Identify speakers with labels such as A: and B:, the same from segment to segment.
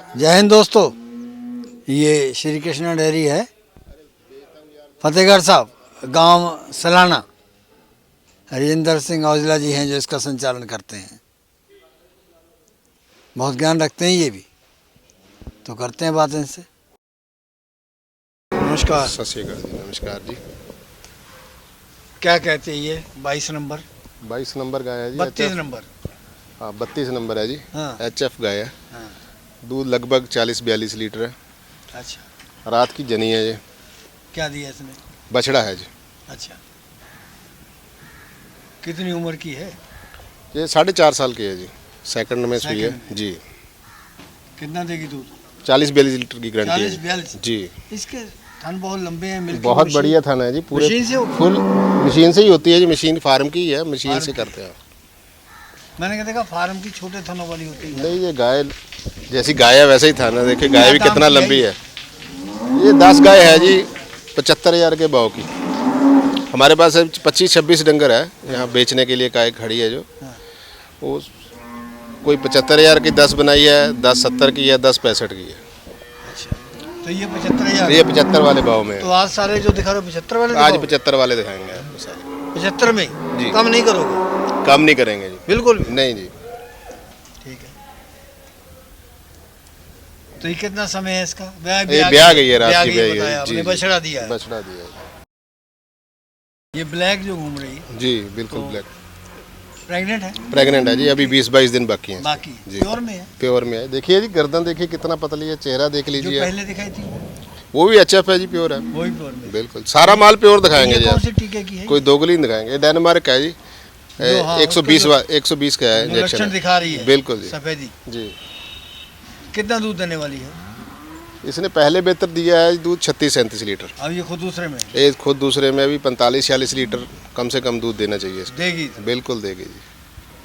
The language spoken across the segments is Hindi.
A: जय हिंद दोस्तों, ये श्री कृष्णा डेयरी है फतेहगढ़ साहब, गांव सलाना। हरिंदर सिंह औजला जी हैं जो इसका संचालन करते हैं। बहुत ज्ञान रखते हैं ये भी, तो करते हैं बात इनसे। नमस्कार।
B: सत श्री अकाल जी। नमस्कार जी।
A: क्या कहते हैं ये 22 नंबर
B: 22 नंबर गाय है जी।
A: 32 नंबर।
B: हाँ 32 नंबर है जी।
A: हाँ।
B: HF गाय है।
A: हाँ।
B: दूध लगभग 40-42 लीटर है।
A: अच्छा,
B: रात की जनी है ये।
A: क्या दिया इसने?
B: बछड़ा है जी।
A: अच्छा, कितनी उम्र की है?
B: ये 4.5 साल की है जी। सेकंड में सुई है
A: सेकंड।
B: जी।
A: कितना देगी दूध?
B: 40-42 लीटर की गारंटी है
A: 40-42
B: जी।
A: इसके थन बहुत लंबे हैं, मिल्की
B: बहुत
A: मशीन।
B: बढ़िया थाना है जी। पूरे
A: मशीन से
B: फुल मशीन से ही होती है जी। मशीन फार्म की है, मशीन
A: फार्म
B: से
A: की।
B: करते हैं।
A: मैंने क्या देखा, फार्म की छोटे थनों वाली होती है।
B: नहीं, ये गाय जैसी गाय है वैसे ही थाना। देखिए गाय भी
A: क्या
B: कितना
A: दाम की है
B: लंबी है। ये 10 गाय है जी, 75,000 के भाव की। हमारे पास 25-26 डंगर है यहाँ बेचने के लिए। गाय खड़ी है जो,
A: हाँ।
B: वो कोई 75,000 की 10 बनाई है, 10 70 की है, 10 65 की है।
A: अच्छा, तो ये 75,000।
B: ये 75 वाले भाव में
A: तो
B: है।
A: आज सारे जो दिखा रहे हो 75 वाले
B: आज
A: दिखाओगे?
B: 75 वाले दिखाएंगे आपको सारे।
A: 75 में
B: जी।
A: कम नहीं करोगे?
B: कम नहीं करेंगे जी,
A: बिल्कुल भी
B: नहीं जी।
A: ठीक है। तो ये कितना समय है इसका?
B: ये ब्याह गई है, रात की ब्याह गई
A: बताया
B: है
A: आपने,
B: जी।
A: बछड़ा दिया है।
B: बछड़ा दिया है
A: ये ब्लैक जो घूम रही है
B: जी। बिल्कुल
A: तो
B: ब्लैक
A: प्रेग्नेंट है?
B: प्रेग्नेंट है जी। अभी 20-22 दिन बाकी हैं।
A: बाकी
B: जी।
A: प्योर में है?
B: प्योर में है। देखिए जी, गर्दन देखिए कितना पतली है। चेहरा देख
A: जो
B: लीजिए।
A: पहले दिखाई थी
B: वो भी HF है जी, प्योर है।
A: वही प्योर में।
B: बिल्कुल सारा माल प्योर दिखाएंगे
A: ये
B: जी
A: कौन
B: आप।
A: सी टीके की है?
B: कोई दोगली नहीं दिखाएंगे। ये डेनमार्क का है जी।
A: जो हाँ,
B: 120 का है
A: जो
B: इंजेक्शन
A: लक्षण
B: है।
A: दिखा रही है
B: बिल्कुल जी।
A: सफेदी।
B: जी।
A: कितना दूध देने वाली है?
B: इसने पहले बेहतर दिया है दूध 36-37 लीटर।
A: अब ये खुद दूसरे में
B: ये खुद दूसरे में अभी 45-46 लीटर कम से कम दूध देना चाहिए इसको।
A: देगी?
B: बिल्कुल देगी जी।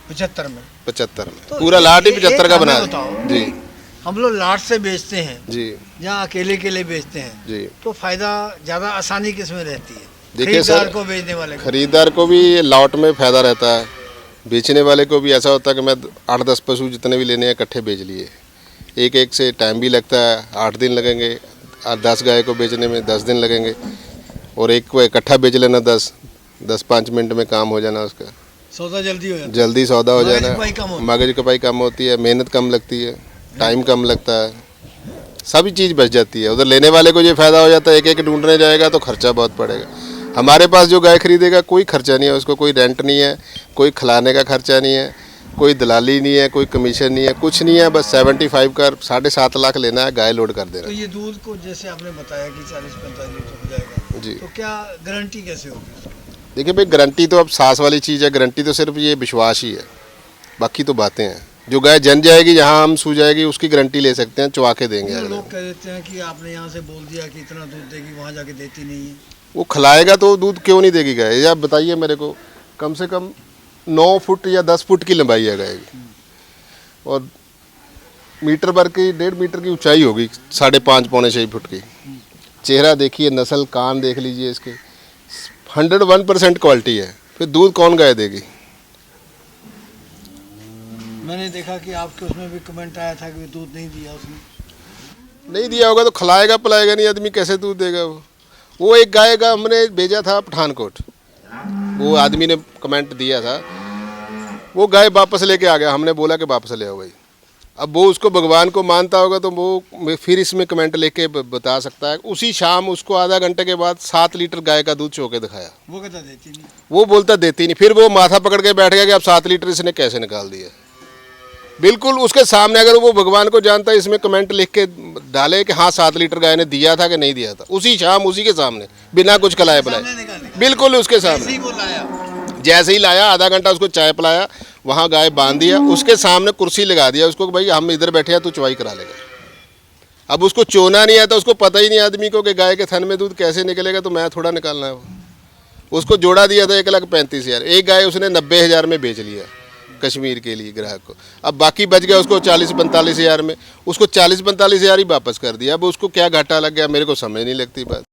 A: 75 में?
B: 75 में
A: तो
B: पूरा लाट ही 75 का
A: हमें
B: बना
A: बताओ
B: है जी।
A: हम लोग लाट से बेचते हैं
B: जी
A: या अकेले के लिए बेचते हैं,
B: जी।
A: तो फायदा ज्यादा आसानी किस में रहती है?
B: देखिए
A: खरीदार
B: सर,
A: को बेचने वाले को?
B: खरीदार को भी लॉट में फायदा रहता है। बेचने वाले को भी ऐसा होता है कि मैं 8-10 पशु जितने भी लेने हैं इकट्ठे बेच लिए। एक एक से टाइम भी लगता है, 8 दिन लगेंगे। 10 गाय को बेचने में 10 दिन लगेंगे। और एक को इकट्ठा बेच लेना 10-5 मिनट में काम हो जाना उसका।
A: सौदा जल्दी हो जाता है।
B: जल्दी सौदा हो
A: मगज
B: जाना।
A: कपाई कम होती है।
B: मगज कपाई कम होती है, मेहनत कम लगती है, टाइम कम लगता है, सभी चीज़ बच जाती है। उधर लेने वाले को ये फ़ायदा हो जाता है, एक एक ढूंढने जाएगा तो खर्चा बहुत पड़ेगा। हमारे पास जो गाय खरीदेगा कोई खर्चा नहीं है उसको, कोई रेंट नहीं है, कोई खिलाने का खर्चा नहीं है, कोई दलाली नहीं है, कोई कमीशन नहीं है, कुछ नहीं है। बस 75 का 7.5 लाख लेना है, गाय लोड कर देना
A: तो ये दूध को जैसे आपने बताया कि 40-45 लीटर हो जाएगा
B: जी।
A: तो क्या गारंटी कैसे होगी उसकी?
B: देखिए भाई, गारंटी तो अब सांस वाली चीज़ है। गारंटी तो सिर्फ ये विश्वास ही है, बाकी तो बातें हैं। जो गाय जन जाएगी, जहाँ हम सू जाएगी, उसकी गारंटी ले सकते हैं, चुवा के देंगे।
A: तो
B: अगले
A: लोग कह देते हैं कि आपने यहाँ से बोल दिया कि इतना दूध देगी, वहाँ जाके देती नहीं है।
B: वो खिलाएगा तो दूध क्यों नहीं देगी गाय? ये आप बताइए मेरे को। कम से कम 9 फुट या 10 फुट की लंबाई है गाय की, और मीटर भर की 1.5 मीटर की ऊंचाई होगी, 5.5 पौने 6 फुट की। चेहरा देखिए, नस्ल, कान देख लीजिए इसके। 101% क्वालिटी है। फिर दूध कौन गाय देगी?
A: मैंने देखा कि आपके उसमें भी कमेंट आया था कि दूध नहीं दिया उसने।
B: नहीं दिया होगा तो खिलाएगा पिलाएगा नहीं आदमी, कैसे दूध देगा वो एक गाय का हमने भेजा था पठानकोट। वो आदमी ने कमेंट दिया था, वो गाय वापस लेके आ गया। हमने बोला कि वापस ले आओ भाई। अब वो उसको भगवान को मानता होगा तो वो फिर इसमें कमेंट लेके बता सकता है। उसी शाम उसको आधा घंटे के बाद 7 लीटर गाय का दूध चो के दिखाया।
A: वो कहता देती नहीं।
B: वो बोलता देती नहीं। फिर वो माथा पकड़ के बैठ गया कि अब 7 लीटर इसने कैसे निकाल दिया। बिल्कुल उसके सामने, अगर वो भगवान को जानता है, इसमें कमेंट लिख के डाले कि हाँ 7 लीटर गाय ने दिया था कि नहीं दिया था, उसी शाम उसी के सामने बिना कुछ खिलाए पिलाए, बिल्कुल उसके सामने जैसे ही लाया, आधा घंटा उसको चाय पिलाया, वहाँ गाय बांध दिया, उसके सामने कुर्सी लगा दिया उसको कि भाई हम इधर बैठे हैं, तू चुवाई करा लेगा। अब उसको चोना नहीं आता, उसको पता ही नहीं आदमी को कि गाय के थन में दूध कैसे निकलेगा, तो मैं थोड़ा निकालना है। उसको जोड़ा दिया था 1,35,000। एक गाय उसने 90,000 में बेच लिया कश्मीर के लिए ग्राहक को। अब बाकी बच गया उसको 40-45 हज़ार में। उसको 40-45 हज़ार ही वापस कर दिया। अब उसको क्या घाटा लग गया मेरे को समझ नहीं लगती बात।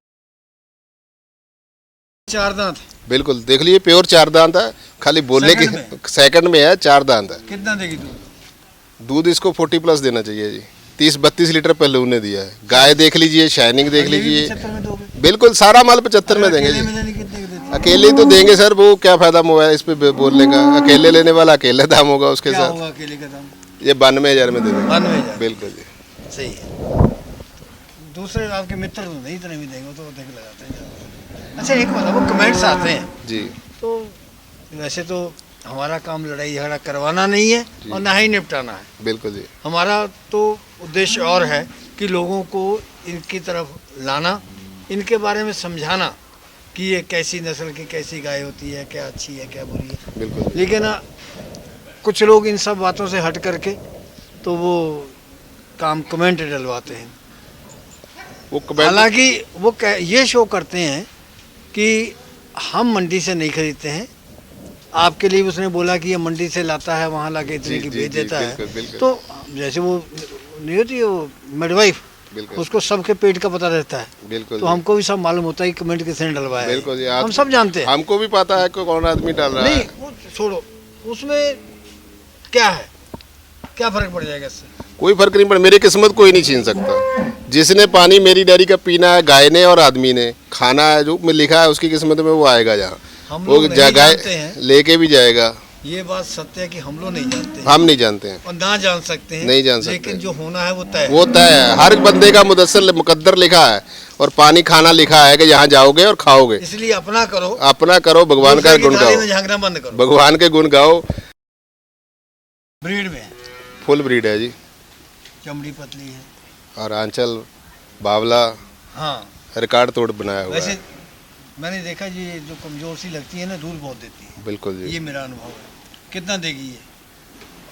A: 4 दांत?
B: बिल्कुल, देख लीजिए, प्योर 4 दांत है। खाली बोलने की सेकंड में है, 4 दांत है।
A: कितना देगी दूध?
B: दूध इसको 40+ देना चाहिए जी। 30-32 लीटर पल्लू ने दिया है। गाय देख लीजिए, शाइनिंग देख
A: और ये भी
B: लीजिए,
A: 75 में दोगे?
B: बिल्कुल सारा माल 75 में देंगे
A: अकेले
B: जी।
A: में देने कितने के देते हैं?
B: अकेले तो देंगे सर, वो क्या फायदा मोबाइल इस पे बोलने का। अकेले लेने वाला अकेले दाम होगा उसके
A: क्या
B: साथ।
A: होगा अकेले का दाम?
B: ये 92,000 में दे देंगे।
A: 92,000।
B: बिल्कुल जी।
A: सही है। दूसरे आपके मित्र तो नहीं, इतने भी देंगे, वो तो देख लगाते हैं ज़्यादा। अच्छा एक बताओ, वो कमेंट्स आते हैं
B: जी
A: तो वैसे तो हमारा काम लड़ाई झगड़ा करवाना नहीं है और ना ही निपटाना है।
B: बिल्कुल जी।
A: हमारा तो उद्देश्य और है कि लोगों को इनकी तरफ लाना, इनके बारे में समझाना कि ये कैसी नस्ल की कैसी गाय होती है, क्या अच्छी है क्या बुरी है।
B: बिल्कुल
A: लेकिन कुछ लोग इन सब बातों से हट करके तो वो काम कमेंट डलवाते हैं।
B: वो कमेंट
A: हालांकि वो ये शो करते हैं कि हम मंडी से नहीं खरीदते हैं, आपके लिए उसने बोला कि ये मंडी से लाता है, वहाँ लाके इतने की बेच देता है।
B: बिल्कुल।
A: तो जैसे वो नहीं होती वो मिडवाइफ,
B: बिल्कुल
A: उसको सबके पेट का पता रहता है।
B: बिल्कुल
A: तो हमको भी सब मालूम होता है कि कमेंट किसने डलवाया है।
B: बिल्कुल जी।
A: हम सब जानते हैं।
B: हमको भी पता है कि कौन आदमी डाल रहा
A: नहीं
B: है।
A: वो छोड़ो, उसमें क्या है, क्या फर्क पड़ जाएगा इससे?
B: कोई फर्क नहीं पड़ा, मेरी किस्मत कोई नहीं छीन सकता। जिसने पानी मेरी डेयरी का पीना है, गाय ने और आदमी ने खाना है, जो में लिखा है उसकी किस्मत में वो आएगा जहाँ
A: हम
B: वो
A: लोग नहीं
B: जगह
A: जानते हैं,
B: लेके भी जाएगा।
A: ये बात सत्य है कि हम लोग नहीं जानते हैं
B: हम नहीं जानते हैं,
A: और ना जान सकते हैं,
B: नहीं जान सकते।
A: लेकिन जो होना है वो तय है।
B: वो तय है। हर बंदे का मुकद्दर लिखा है और पानी खाना लिखा है कि यहाँ जाओगे और खाओगे।
A: इसलिए अपना करो,
B: अपना करो, भगवान का
A: दूसरे की
B: गुण
A: थाली
B: गाओ,
A: में झांकना बंद करो।
B: भगवान के गुण गाओ।
A: ब्रीड में
B: फुल ब्रीड है जी।
A: चमड़ी पतली है।
B: और आंचल बावला
A: हाँ
B: रिकॉर्ड तोड़ बनाया हुआ
A: वैसे
B: है।
A: मैंने देखा जी, जो कमजोर सी लगती है ना, दूध बहुत देती है।
B: बिल्कुल जी।
A: ये मेरा अनुभव है। कितना देगी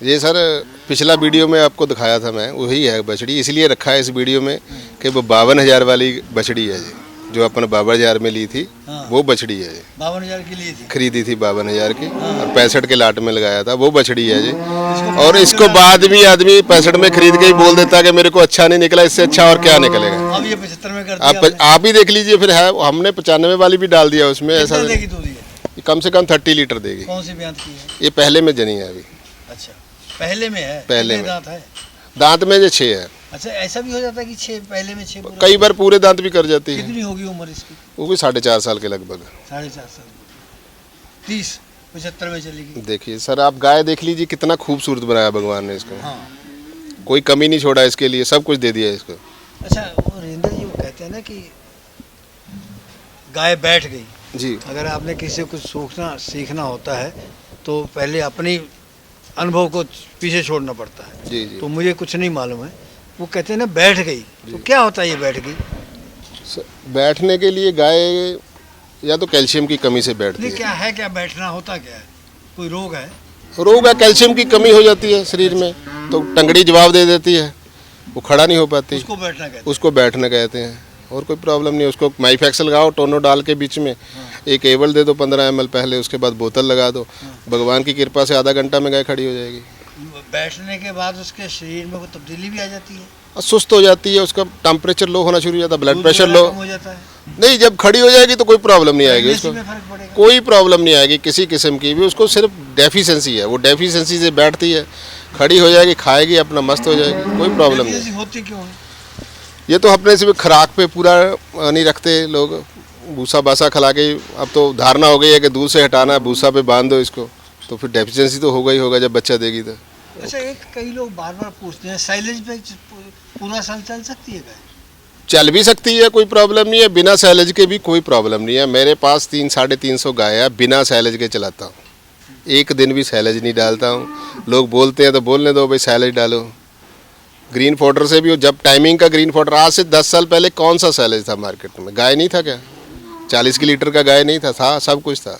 A: ये?
B: सर पिछला वीडियो में आपको दिखाया था मैं, वही है बछड़ी, इसलिए रखा है इस वीडियो में कि वो 52,000 वाली बछड़ी है जी, जो अपन 52,000 में ली थी।
A: हाँ।
B: वो बछड़ी है जी,
A: 52,000 की लिए थी।
B: खरीदी थी 52,000 की और 65 के लाट में लगाया था। वो बछड़ी है जी।
A: इसको
B: और इसको बाद भी आदमी 65 में खरीद के ही बोल देता कि मेरे को अच्छा नहीं निकला, इससे अच्छा और क्या निकलेगा।
A: अब ये 75 में कर दिया आपने।
B: आप ही देख लीजिए फिर है, हमने 95 वाली भी डाल दिया उसमें। ऐसा
A: कितना देगी दूध ये?
B: कम से कम 30 लीटर देगी।
A: कौन सी ब्यात की है?
B: ये पहले में जनी है अभी।
A: अच्छा पहले में है।
B: पहले
A: कितने
B: में।
A: दांत है?
B: दांत में जो 6 है।
A: अच्छा ऐसा भी हो जाता है कि 6 पहले में 6 पूरा?
B: कई बार पूरे दांत भी कर जाती है।
A: कितनी होगी उम्र इसकी?
B: वो भी 4.5 साल के लगभग।
A: 4.5 साल। 30 75 में चलेगी।
B: देखिए सर, आप गाय देख लीजिए, कितना खूबसूरत बनाया भगवान ने इसको।
A: हाँ।
B: कोई कमी नहीं छोड़ा इसके लिए, सब कुछ दे दिया इसको।
A: अच्छा वो रेंद्र जी, वो कहते हैं ना कि गाय बैठ गई।
B: जी
A: अगर आपने किसी को कुछ सीखना होता है तो पहले अपनी अनुभव को पीछे छोड़ना पड़ता है।
B: जी जी।
A: तो मुझे कुछ नहीं मालूम है। वो कहते हैं ना बैठ गई, तो क्या होता है ये बैठ गई?
B: बैठने के लिए गाय या तो कैल्शियम की कमी से बैठती
A: नहीं
B: है।
A: क्या है, क्या बैठना होता क्या है? कोई रोग है?
B: रोग है, कैल्शियम की कमी हो जाती है शरीर में, तो टंगड़ी जवाब दे देती है, वो खड़ा नहीं हो पाती।
A: उसको बैठना कहते
B: उसको बैठना कहते हैं। और कोई प्रॉब्लम नहीं, उसको माइफेक्स लगाओ, टोनो डाल के बीच में, एक एवल दे दो 15 ml पहले, उसके बाद बोतल लगा दो। भगवान की कृपा से आधा घंटा में गाय खड़ी हो जाएगी।
A: हैं। बैठने के बाद उसके शरीर में कोई तब्दीली भी आ जाती है?
B: और सुस्त हो जाती है, उसका टेम्परेचर लो होना शुरू हो जाता है, ब्लड
A: दूध
B: प्रेशर
A: वगैरह
B: लो।
A: कम हो जाता है?
B: नहीं, जब खड़ी हो जाएगी तो कोई प्रॉब्लम नहीं आएगी
A: प्रेगनेंसी
B: उसको,
A: में फर्क पड़ेगा?
B: कोई प्रॉब्लम नहीं आएगी किसी किस्म की भी। उसको सिर्फ डेफिशिएंसी है, वो डेफिशिएंसी से बैठती है, खड़ी हो जाएगी, खाएगी, अपना मस्त हो जाएगी, कोई प्रॉब्लम नहीं।
A: प्रेगनेंसी होती क्यों है?
B: ये तो अपने से भी खुराक पे पूरा नहीं रखते लोग, भूसा बासा खिला के। अब तो धारणा हो गई है कि दूध से हटाना है, भूसा पे बांध दो इसको, तो फिर डेफिशिएंसी तो होगा ही होगा जब बच्चा देगी तो।
A: अच्छा एक कई लोग बार बार पूछते हैं, साइलेज पे पूरा साल चल सकती है गाय?
B: चल भी सकती है, कोई प्रॉब्लम नहीं है। बिना सैलेज के भी कोई प्रॉब्लम नहीं है। मेरे पास 300-350 गाय है, बिना सैलेज के चलाता हूँ। एक दिन भी सैलेज नहीं डालता हूँ। लोग बोलते हैं तो बोलने दो भाई, सैलेज डालो। ग्रीन फॉडर से भी, जब टाइमिंग का ग्रीन फॉडर, आज से 10 साल पहले कौन सा सैलेज था मार्केट में? गाय नहीं था क्या? 40 की लीटर का गाय नहीं था, सब कुछ था।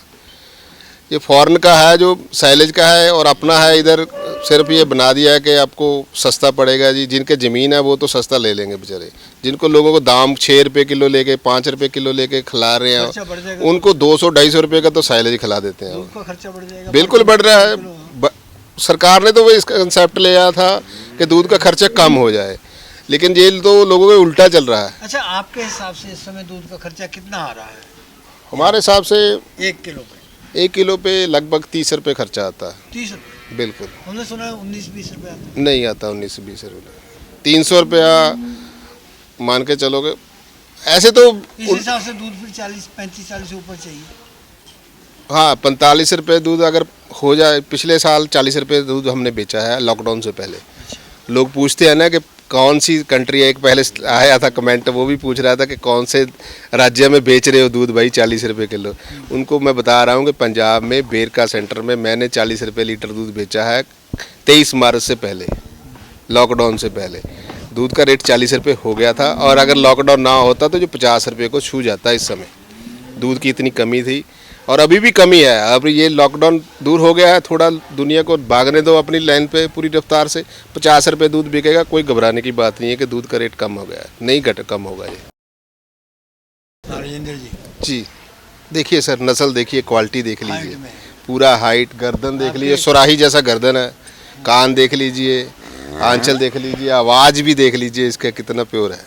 B: ये फॉरेन का है जो सैलेज का है, और अपना है इधर सिर्फ ये बना दिया है कि आपको सस्ता पड़ेगा जी। जिनके ज़मीन है वो तो सस्ता ले लेंगे बेचारे, जिनको लोगों को दाम 6 रुपये किलो लेके 5 रुपये किलो लेके खिला रहे
A: खर्चा बढ़
B: हैं,
A: जाएगा।
B: उनको 200-250 रुपये का तो सैलेज खिला देते हैं।
A: दूध का खर्चा बढ़ जाएगा।
B: बिल्कुल बढ़ रहा है। सरकार ने तो वो इसका कंसेप्ट ले आया था कि दूध का खर्चा कम हो जाए, लेकिन ये तो लोगों को उल्टा चल रहा है।
A: अच्छा आपके हिसाब से इस समय दूध का खर्चा कितना आ रहा है
B: हमारे हिसाब से
A: 1 किलो पे?
B: 1 किलो पे लगभग 30 रुपये खर्चा आता है।
A: 30 रुपये?
B: बिल्कुल
A: हमने सुना है 19-20 रुपये आता
B: नहीं आता, 19 से 20 रुपये। 300 रुपया मान के चलोगे। ऐसे तो
A: इस हिसाब से दूध फिर 35-40 ऊपर चाहिए।
B: हाँ 45 रुपये दूध अगर हो जाए। पिछले साल 40 रुपये दूध हमने बेचा है लॉकडाउन से पहले। लोग पूछते हैं ना कि कौन सी कंट्री है, एक पहले आया था कमेंट, वो भी पूछ रहा था कि कौन से राज्य में बेच रहे हो दूध भाई 40 रुपये किलो। उनको मैं बता रहा हूँ कि पंजाब में बेरका सेंटर में मैंने 40 रुपये लीटर दूध बेचा है 23 मार्च से पहले, लॉकडाउन से पहले। दूध का रेट 40 रुपये हो गया था, और अगर लॉकडाउन ना होता तो जो 50 रुपये को छू जाता इस समय। दूध की इतनी कमी थी और अभी भी कमी है। अब ये लॉकडाउन दूर हो गया है, थोड़ा दुनिया को भागने दो अपनी लाइन पे पूरी रफ्तार से। 50 रुपये दूध बिकेगा, कोई घबराने की बात नहीं है कि दूध का रेट कम हो गया है, नहीं घट कम होगा ये।
A: राजेंद्र
B: जी देखिए सर, नस्ल देखिए, क्वालिटी देख
A: हाइट
B: लीजिए,
A: में
B: पूरा हाइट, गर्दन देख लीजिए, सुराही जैसा गर्दन है, कान देख लीजिए, आंचल देख लीजिए, आवाज़ भी देख लीजिए इसका कितना प्योर है।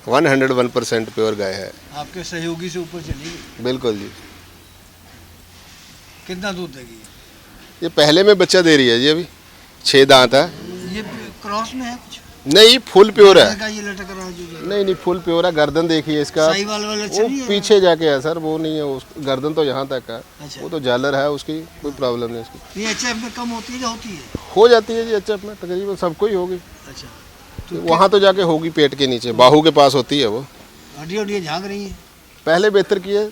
B: 101% प्योर गाय है।
A: आपके सहयोगी से ऊपर चलेगी।
B: बिल्कुल जी।
A: कितना दूध देगी
B: ये पहले में बच्चा दे रही है जी, अभी 6 दांत है।
A: ये क्रॉस में है कुछ?
B: नहीं फुल प्योर है।
A: ये लटक रहा है जो
B: नहीं फुल प्योर है। गर्दन देखिए इसका,
A: साहिवाल वाला
B: वो
A: अच्छा नहीं है?
B: पीछे जाके है सर, वो नहीं है गर्दन तो यहाँ तक है।
A: अच्छा।
B: वो तो झालर है उसकी, कोई प्रॉब्लम नहीं उसकी।
A: ये एचएफ में कम होती है या होती है?
B: हो जाती है जी एचएफ में, तकरीबन सबको ही होगी।
A: अच्छा।
B: वहाँ तो जाके होगी पेट के नीचे, बाहू के पास होती है वो।
A: हड्डी झाँक रही है।
B: पहले बेहतर की है।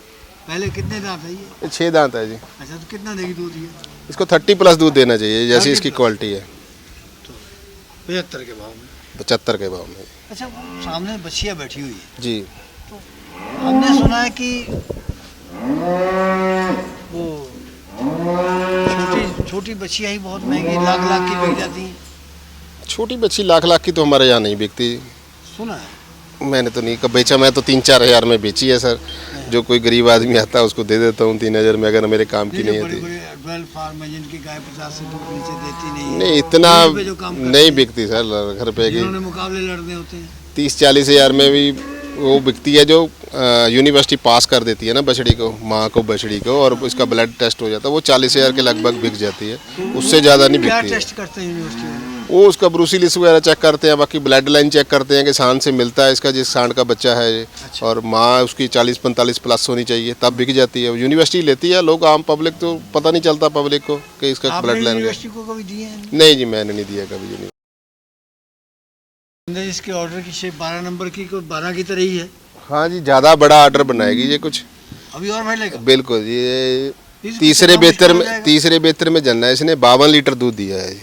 A: पहले कितने दांत है ये?
B: 6 दांत है जी।
A: अच्छा, तो कितना देगी दूध ये?
B: इसको 30+ दूध देना चाहिए, जैसी इसकी क्वालिटी है।
A: 75 के भाव में।
B: 75 के भाव में।
A: अच्छा, सामने बच्चियाँ बैठी हुई है,
B: जी।
A: हमने सुना है कि वो छोटी बच्चियाँ ही बहुत महंगी लाख लाख की बिक जाती हैं।
B: छोटी बच्ची लाख लाख की तो हमारे यहाँ नहीं बिकती।
A: सुना है
B: मैंने तो नहीं कब बेचा, मैं तो 3-4 हज़ार में बेची है सर। जो कोई गरीब आदमी आता है उसको दे देता हूँ 3,000 में, अगर मेरे काम की नहीं होती।
A: बड़े फार्म है जिनकी गाय 50 से नीचे देती नहीं है,
B: नहीं इतना
A: जो काम
B: नहीं बिकती सर घर पे की।
A: जिन्होंने मुकाबले लड़ने होते हैं।
B: 30-40 हज़ार में भी वो बिकती है जो यूनिवर्सिटी पास कर देती है ना बछड़ी को, माँ को बछड़ी को, और उसका ब्लड टेस्ट हो जाता है, वो 40 हज़ार के लगभग बिक जाती है, उससे ज़्यादा नहीं
A: क्या
B: बिकती है।
A: टेस्ट करते हैं यूनिवर्सिटी में?
B: वो उसका ब्रूसिलिस वगैरह चेक करते हैं, बाकी ब्लड लाइन चेक करते हैं कि सांड से मिलता है इसका, जिस सांड का बच्चा है ये।
A: अच्छा।
B: और माँ उसकी 40-45 प्लस होनी चाहिए, तब बिक जाती है। यूनिवर्सिटी लेती है, लोग आम पब्लिक तो पता नहीं चलता पब्लिक को कि इसका
A: आपने
B: ब्लड लाइन।
A: यूनिवर्सिटी को कभी दिए हैं?
B: नहीं जी, मैंने नहीं दिया कभी यूनिवर्सिटी।
A: इसके ऑर्डर की शेप 12 नंबर की, कोई 12 की तरह ही है।
B: हाँ जी, ज़्यादा बड़ा ऑर्डर बनाएगी ये कुछ।
A: अभी और बढ़ेगा?
B: बिल्कुल जी। ये
A: इसको
B: तीसरे
A: कितना
B: बेहतर
A: मुश्किल हो
B: में
A: जाएगा?
B: तीसरे बेहतर में जनना है। इसने 52 लीटर दूध दिया है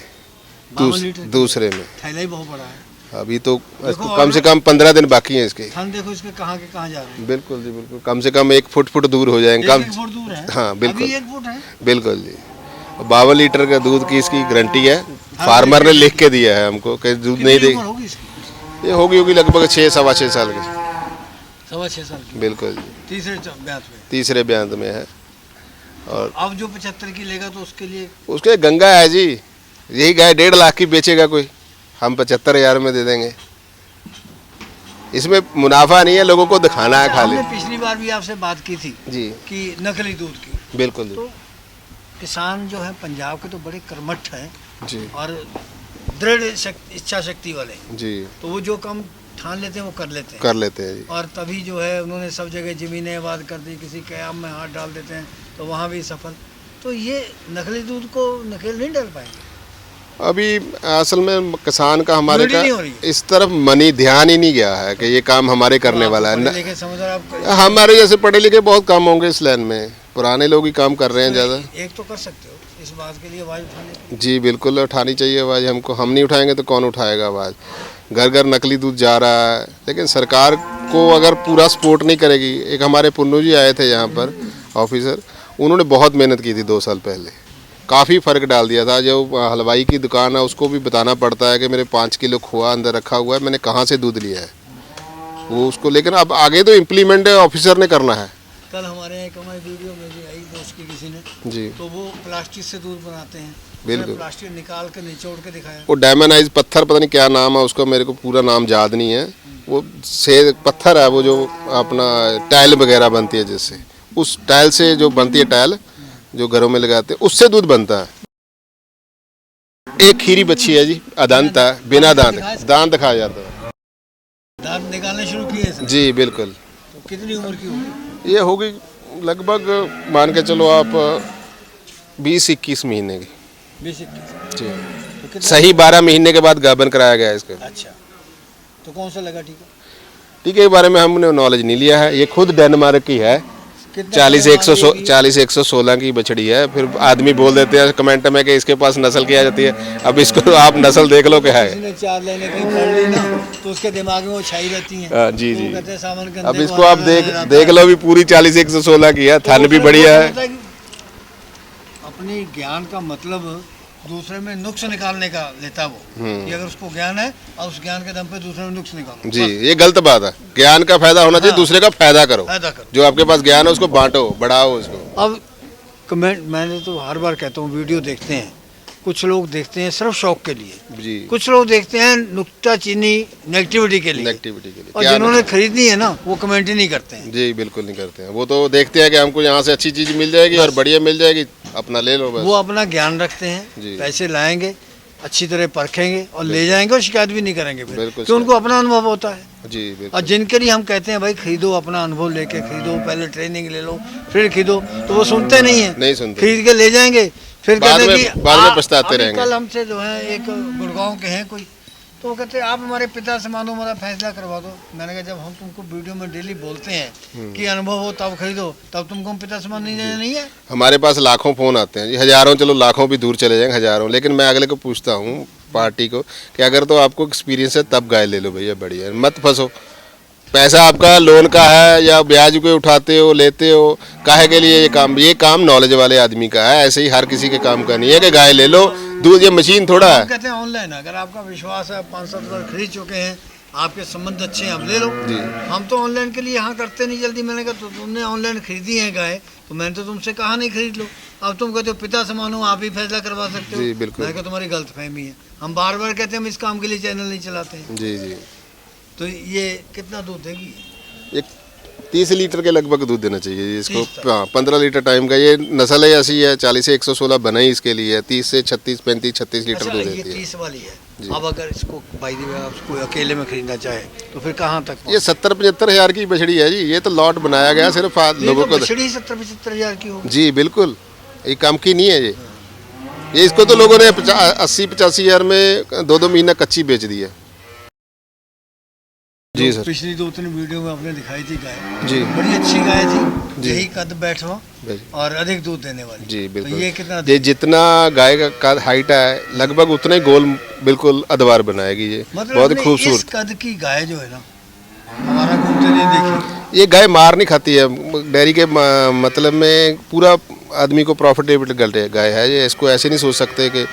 A: 52 लीटर?
B: दूसरे में।
A: थैला ही बहुत बड़ा है।
B: अभी तो
A: देखो
B: इसको कम से कम 15 दिन बाकी हैं इसके।
A: थन देखो इसके कहाँ के कहाँ जा रहे हैं।
B: बिल्कुल जी बिल्कुल, कम से कम 1 फुट दूर हो जाएंगे। कम
A: 1 फुट दूर है।
B: हाँ बिल्कुल,
A: अभी 1 फुट है।
B: बिल्कुल जी। 52 लीटर का दूध की इसकी गारंटी है। फार्मर ने लिख के दिया है हमको कि दूध नहीं
A: कितनी
B: दे।
A: उम्र होगी इसकी?
B: ये होगी लगभग 6-6.25 साल की।
A: 6.25 साल की।
B: बिल्कुल जी,
A: तीसरे ब्यात में।
B: तीसरे ब्यांत में है। और
A: अब जो 75 की लेगा तो उसके लिए
B: उसके गंगा है जी। यही गाय 1.5 लाख की बेचेगा कोई, हम 75,000 में दे देंगे। इसमें मुनाफा नहीं है, लोगों को दिखाना है खाली।
A: हमने पिछली बार भी आपसे बात की थी
B: जी
A: कि नकली दूध की।
B: बिल्कुल जी।
A: तो किसान जो है पंजाब के तो बड़े कर्मठ हैं
B: जी
A: और दृढ़ इच्छा शक्ति वाले,
B: जी
A: तो वो जो काम ठान लेते हैं वो कर लेते हैं।
B: कर लेते हैं जी।
A: और तभी जो है उन्होंने सब जगह ज़मीनें आबाद कर दी, किसी कयाम में हाथ डाल देते हैं तो वहाँ भी सफल। तो ये नकली दूध को नकेल नहीं डाल पाएंगे।
B: अभी असल में किसान का हमारे
A: Unity
B: का
A: नहीं हो रही है।
B: इस तरफ मनी ध्यान ही नहीं गया है कि ये काम हमारे करने वाला है।
A: पढ़े लिखे समझदार आप
B: हमारे जैसे पढ़े लिखे बहुत कम होंगे इस लाइन में, पुराने लोग ही काम कर रहे हैं ज़्यादा।
A: एक तो कर सकते हो इस बात के लिए आवाज़ उठाने की।
B: जी बिल्कुल, उठानी चाहिए आवाज़ हमको। हम नहीं उठाएंगे तो कौन उठाएगा आवाज़। घर घर नकली दूध जा रहा है, लेकिन सरकार को अगर पूरा सपोर्ट नहीं करेगी। एक हमारे पुन्नू जी आए थे यहाँ पर ऑफिसर, उन्होंने बहुत मेहनत की थी 2 साल पहले, काफ़ी फ़र्क डाल दिया था। जो हलवाई की दुकान है उसको भी बताना पड़ता है कि मेरे 5 किलो खोआ अंदर रखा हुआ है, मैंने कहाँ से दूध लिया है वो उसको। लेकिन अब आगे तो इम्प्लीमेंट ऑफिसर ने करना है।
A: कल हमारे यहाँ एक हमारी वीडियो में भी आई दोस्त की किसी ने,
B: जी
A: तो वो प्लास्टिक से दूध बनाते हैं।
B: बिल्कुल।
A: प्लास्टिक निकाल के निचोड़ के दिखाया।
B: वो डायमंडाइज पत्थर, पता नहीं क्या नाम है उसका, मेरे को पूरा नाम याद नहीं है। वो से पत्थर है वो, जो अपना टाइल वगैरह बनती है जिससे, उस टाइल से जो बनती है टाइल जो घरों में लगाते हैं, उससे दूध बनता है। एक खीरी बच्ची है जी, अदंत है, बिना दांत दांत दिखाया जाता है।
A: दांत निकालने शुरू किए इसने?
B: जी बिल्कुल।
A: तो कितनी उम्र की होगी?
B: ये होगी लगभग मान के चलो आप 20-21 महीने की।
A: 20-21।
B: जी
A: तो कितना?
B: सही 12 महीने के बाद गाभन कराया गया है इसका।
A: अच्छा, तो कौन सा लगा टीका?
B: टीके के बारे में हमने नॉलेज नहीं लिया है। ये खुद डेनमार्क की है,
A: कितना
B: 40-116 की बछड़ी है। फिर आदमी बोल देते हैं कमेंट में कि इसके पास नस्ल की आ जाती है। अब इसको आप नस्ल देख लो क्या है।
A: किसी 4 लेने कहीं पढ़ ली ना तो उसके दिमाग में वो छाई रहती है।
B: जी
A: तो
B: जी।
A: वो कहते हैं सामान
B: अब
A: गंदे
B: इसको
A: को
B: आप
A: आने
B: देख
A: रहता
B: देख
A: है।
B: लो भी पूरी 40-116 की है,
A: तो
B: थन
A: वो
B: भी
A: फिर
B: बढ़िया
A: वो
B: है।
A: कहता कि अपनी ज्ञान का मतलब दूसरे में नुक्स निकालने का लेता वो, कि अगर उसको ज्ञान है और उस ज्ञान के दम पे दूसरे में नुक्स निकालो।
B: जी
A: बस,
B: ये गलत बात है। ज्ञान का फायदा होना चाहिए,
A: हाँ।
B: दूसरे का फायदा करो।
A: फायदा करो।
B: जो आपके पास ज्ञान है उसको बांटो, बढ़ाओ उसको।
A: अब कमेंट मैंने तो हर बार कहता हूँ, वीडियो देखते हैं कुछ लोग देखते हैं सिर्फ शौक के लिए,
B: जी
A: कुछ लोग देखते हैं नुक्ताचीनी नेगेटिविटी के लिए,
B: नेगेटिविटी के लिए।
A: और
B: क्या
A: जिन्होंने खरीदनी है ना वो कमेंट ही नहीं करते हैं।
B: जी बिल्कुल नहीं करते हैं। वो तो देखते हैं कि हमको यहाँ से अच्छी चीज मिल जाएगी और बढ़िया मिल जाएगी, अपना ले लो बस।
A: वो अपना ज्ञान रखते हैं,
B: जी।
A: पैसे लाएंगे, अच्छी तरह परखेंगे और ले जाएंगे और शिकायत भी नहीं करेंगे फिर,
B: बिल्कुल
A: क्योंकि उनको अपना अनुभव होता है।
B: जी
A: और
B: बिल्कुल।
A: जिनके लिए हम कहते हैं भाई खरीदो, अपना अनुभव लेके खरीदो, पहले ट्रेनिंग ले लो फिर खरीदो, तो वो सुनते नहीं है।
B: नहीं सुनते।
A: खरीद के ले जाएंगे, फिर
B: बाद
A: कहते
B: में-
A: हैं कि
B: बाद में
A: आ-
B: पछताते
A: अभी
B: रहेंगे।
A: कल हमसे जो है एक गुड़गांव के हैं कोई, तो वो कहते हैं आप हमारे पिता से मानो, हमारा फैसला करवा दो। मैंने कहा जब हम तुमको वीडियो में डेली बोलते हैं कि अनुभव हो तब खरीदो, तब तुमको हम पिता से मान नहीं है।
B: हमारे पास लाखों फोन आते हैं जी, हजारों, चलो लाखों भी दूर चले जाएंगे, हजारों। लेकिन मैं अगले को पूछता हूँ, पार्टी को, कि अगर तो आपको एक्सपीरियंस है तब गाय ले लो भैया, बढ़िया है, मत फंसो। पैसा आपका लोन का है या ब्याज को उठाते हो लेते हो, काहे के लिए ये काम नॉलेज वाले आदमी का है। ऐसे ही हर किसी के काम का नहीं है कि गाय ले लो दूध, ये मशीन थोड़ा
A: हम
B: है।
A: कहते हैं ऑनलाइन, अगर आपका विश्वास है, 5-7 बार खरीद चुके हैं, आपके संबंध अच्छे हैं, अब ले लो।
B: जी।
A: हम तो ऑनलाइन के लिए यहाँ करते नहीं जल्दी। मैंने कहा तो तुमने ऑनलाइन खरीदी है गाय, तो मैंने तो तुमसे कहा नहीं खरीद लो। अब तुम कहते हो पिता से मानो, आप ही फैसला करवा सकते हो।
B: जी, बिल्कुल।
A: मैंने कहा तुम्हारी गलतफहमी है। हम बार बार कहते हैं हम इस काम के लिए चैनल नहीं चलाते हैं।
B: जी जी।
A: तो ये कितना दूध देगी?
B: एक 30 लीटर के लगभग दूध देना चाहिए इसको।
A: 30
B: हाँ 15 लीटर टाइम का। ये नस्ल है ऐसी है, 40 से 116 बना ही इसके लिए। 30 से 36, 35, 36 लीटर
A: अच्छा,
B: दूध
A: ये
B: देती है।
A: 30 वाली है।
B: जी।
A: अब अगर इसको बाई द वे आप कोई अकेले में खरीदना चाहे तो फिर कहाँ तक
B: ये 70-75 हज़ार की बछड़ी है जी। ये तो लॉट बनाया गया सिर्फ लोगों को।
A: 70-75 हज़ार की होगी।
B: जी बिल्कुल, ये कम की नहीं है ये इसको तो लोगों ने 80-85 हज़ार में 2-2 महीना कच्ची बेच दी है। जी सर।
A: पिछली 2-3 वीडियो में आपने दिखाई थी गाय,
B: जी
A: बड़ी अच्छी गाय थी,
B: जी।
A: यही कद बैठवा
B: जी।
A: और अधिक दूध देने वाली।
B: जी
A: तो
B: बिल्कुल।
A: ये कितना
B: ये जितना गाय का हाइट है लगभग उतना ही गोल बिल्कुल अदवार बनाएगी ये।
A: मतलब
B: बहुत ही
A: हमने
B: खूबसूरत।
A: इस कद की गाय जो है ना, हमारा घूमते नहीं देखी।
B: ये गाय मार नहीं खाती है। डेयरी के मतलब में पूरा आदमी को प्रॉफिटेबल गाय है ये। इसको ऐसे नहीं सोच सकते कि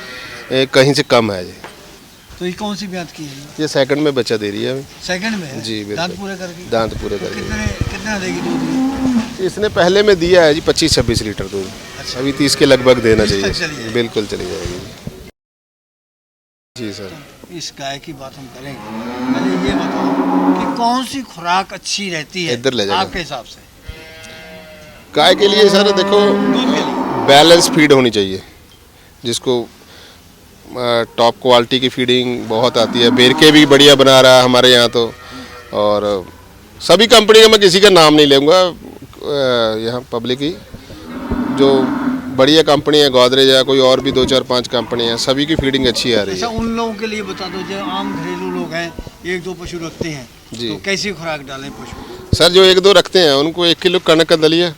B: कहीं से कम है ये।
A: तो ये कौन सी ब्यात की है?
B: ये सेकंड में बच्चा दे रही है अभी।
A: सेकंड में है?
B: जी, बिल्कुल।
A: दांत पूरे करके?
B: दांत पूरे
A: तो
B: करके।
A: कितना देगी दूध?
B: इसने पहले में दिया है जी 25-26 लीटर दूध।
A: अच्छा।
B: अभी 30 के लगभग देना
A: 30 तक चली
B: चाहिए।
A: जाएगी।
B: बिल्कुल चली जाएगी जी सर।
A: इस गाय की बात हम करेंगे, पहले ये बताओ कि कौन सी खुराक अच्छी रहती है
B: इधर ले जाओ।
A: आपके हिसाब से
B: गाय के लिए सर देखो,
A: दूध के लिए?
B: बैलेंस फीड होनी चाहिए, जिसको टॉप क्वालिटी की फीडिंग बहुत आती है। बेरके भी बढ़िया बना रहा है हमारे यहाँ तो। और सभी कंपनी का मैं किसी का नाम नहीं लूँगा, यहाँ पब्लिक ही जो बढ़िया कंपनी है, गोदरेज है, कोई और भी 2-4-5 कंपनी है, सभी की फीडिंग अच्छी आ रही
A: अच्छा,
B: है।
A: उन लोगों के लिए बता दो जो आम घरेलू लोग हैं, 1-2 पशु रखते हैं,
B: जी।
A: तो कैसी खुराक डालें पशु?
B: सर जो 1-2 रखते हैं उनको 1 किलो कणक का दलिया,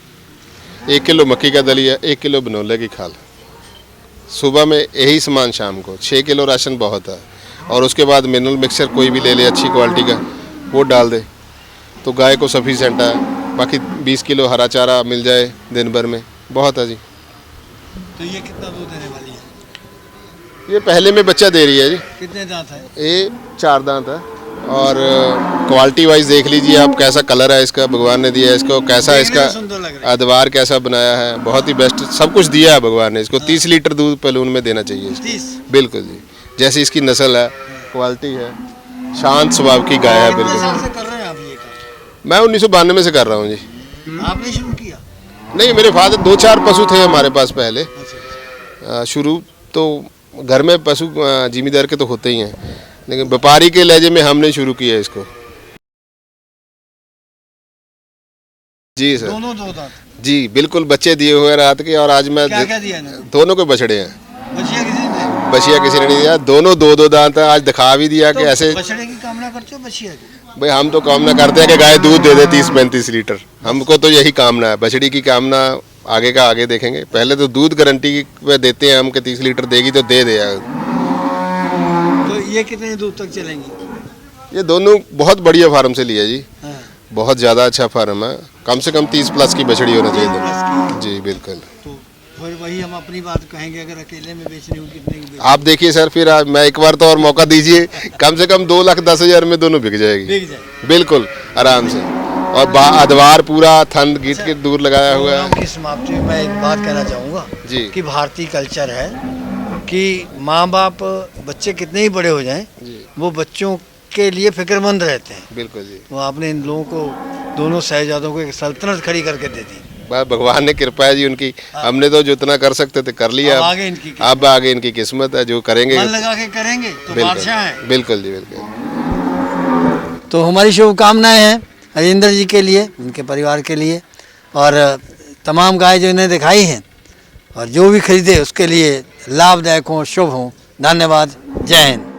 B: 1 किलो मक्की का दलिया, 1 किलो बनोले की खाल सुबह में, यही सामान शाम को। 6 किलो राशन बहुत है। और उसके बाद मिनरल मिक्सचर कोई भी ले ले अच्छी क्वालिटी का, वो डाल दे तो गाय को सफिशेंट है। बाकी 20 किलो हरा चारा मिल जाए दिन भर में, बहुत है जी।
A: तो ये कितना दूध देने वाली है?
B: ये पहले में बच्चा दे रही है जी।
A: कितने दांत है?
B: ये 4 दांत है। और क्वालिटी वाइज देख लीजिए आप, कैसा कलर है इसका, भगवान ने दिया है इसको, कैसा
A: देखने
B: इसका
A: में सुंदर लग रहा है।
B: अदवार कैसा बनाया है, बहुत ही बेस्ट सब कुछ दिया है भगवान ने इसको। 30 लीटर दूध पलून में देना चाहिए इसको।
A: 30?
B: बिल्कुल जी, जैसी इसकी नस्ल है, क्वालिटी है, शांत स्वभाव की गाय है
A: कितने
B: बिल्कुल।
A: साल से कर रहे हैं आप ये काम?
B: मैं 1992 से कर रहा हूँ जी।
A: आपने शुरू किया?
B: नहीं, मेरे फादर 2-4 पशु थे हमारे पास पहले।
A: अच्छा।
B: शुरू तो घर में पशु जिम्मेदार के तो होते ही हैं, लेकिन व्यापारी के लहजे में हमने शुरू किया इसको। जी सर,
A: दोनों दो दांत,
B: जी बिल्कुल, बच्चे दिए हुए रात के, और आज मैं
A: क्या क्या दिया इन्होंने?
B: दोनों के बछड़े हैं।
A: बछिया किसी ने?
B: बछिया किसी ने नहीं दिया, दोनों दो दो दांत है। आज दिखा भी दिया कि
A: तो
B: ऐसे।
A: बछड़े की कामना करते हो बछिया की?
B: भाई हम तो कामना करते हैं कि गाय दूध दे दे 30-35 लीटर, हमको तो यही कामना है। बछड़ी की कामना आगे का आगे देखेंगे, पहले तो दूध गारंटी पे देते हैं हम कि 30 लीटर देगी तो दे दे।
A: तो ये कितने दूर तक चलेंगी?
B: ये दोनों बहुत बढ़िया फार्म से लिया जी,
A: हाँ।
B: बहुत ज़्यादा अच्छा फार्म है, कम से कम 30 प्लस की बछड़ी होना चाहिए
A: 30 प्लस
B: दोनों। जी बिल्कुल।
A: तो फिर वही हम अपनी बात कहेंगे, अगर अकेले में बेचनी हो कितने की
B: आप देखिए सर, फिर मैं एक बार तो और मौका दीजिए, कम से कम 2,10,000 में दोनों बिक जाएगी।
A: बिक जाए
B: बिल्कुल आराम से, और अधवार पूरा थन गीट के दूर लगाया हुआ है।
A: प्रोग्राम की समाप्ति में मैं एक बात कहना चाहूँगा
B: जी।
A: कि भारतीय कल्चर है कि माँ बाप बच्चे कितने ही बड़े हो जाएं,
B: जी
A: वो बच्चों के लिए फिक्रमंद रहते हैं।
B: बिल्कुल जी,
A: वो आपने इन लोगों को, दोनों शहजादों को एक सल्तनत खड़ी करके दे दी।
B: बस भगवान ने कृपा है जी उनकी, हमने तो जितना कर सकते थे कर लिया।
A: अब आगे इनकी किस्मत।
B: अब आगे इनकी किस्मत है, जो करेंगे।
A: मन लगा के करेंगे तो बादशाह हैं।
B: बिल्कुल जी बिल्कुल।
A: तो हमारी शुभकामनाएं हैं राजेंद्र जी के लिए, उनके परिवार के लिए, और तमाम गाय जो इन्हें दिखाई हैं, और जो भी खरीदे उसके लिए लाभदायक हों, शुभ हों। धन्यवाद। जय हिंद।